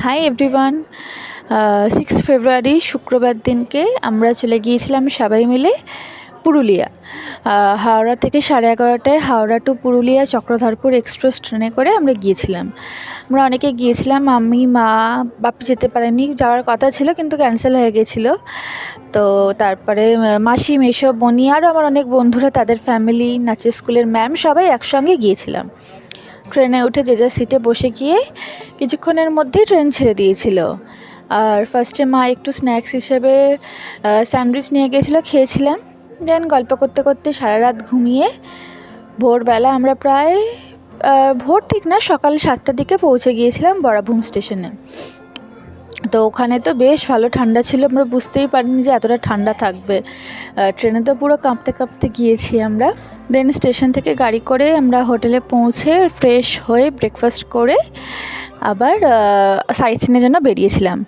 Hi everyone. 6 ফেব্রুয়ারি শুক্রবার দিনকে আমরা চলে গিয়েছিলাম সবাই মিলে পুরুলিয়া। হাওড়া থেকে 11:30টায় হাওড়া টু পুরুলিয়া চক্রধরপুর এক্সপ্রেস ট্রেনে করে আমরা গিয়েছিলাম। আমরা অনেকে গিয়েছিলাম, আমি, মা, বাপি যেতে পারেনি, যাওয়ার কথা ছিল কিন্তু ক্যান্সেল হয়ে গেছিলো। তো তারপরে মাসি, মেসো, বনি আরও আমার অনেক বন্ধুরা, তাদের ফ্যামিলি, নাচের স্কুলের ম্যাম সবাই একসঙ্গে গিয়েছিলাম। ট্রেনে উঠে যে যার সিটে বসে গিয়ে কিছুক্ষণের মধ্যেই ট্রেন ছেড়ে দিয়েছিল। আর ফার্স্টে মা একটু স্ন্যাক্স হিসেবে স্যান্ডউইচ নিয়ে গিয়েছিলো, খেয়েছিলাম। দেন গল্প করতে করতে সারা রাত ঘুমিয়ে ভোরবেলা আমরা প্রায় ভোর ঠিক না, সকাল 7টার দিকে পৌঁছে গিয়েছিলাম বরাভূম স্টেশনে। তো ওখানে তো বেশ ভালো ঠান্ডা ছিল, আমরা বুঝতেই পারিনি যে এতটা ঠান্ডা থাকবে। ট্রেনে তো পুরো কাঁপতে কাঁপতে গিয়েছি আমরা। দেন স্টেশন থেকে গাড়ি করে আমরা হোটেলে পৌঁছে ফ্রেশ হয়ে ব্রেকফাস্ট করে আবার সাইট সিনের জন্য বেরিয়েছিলাম।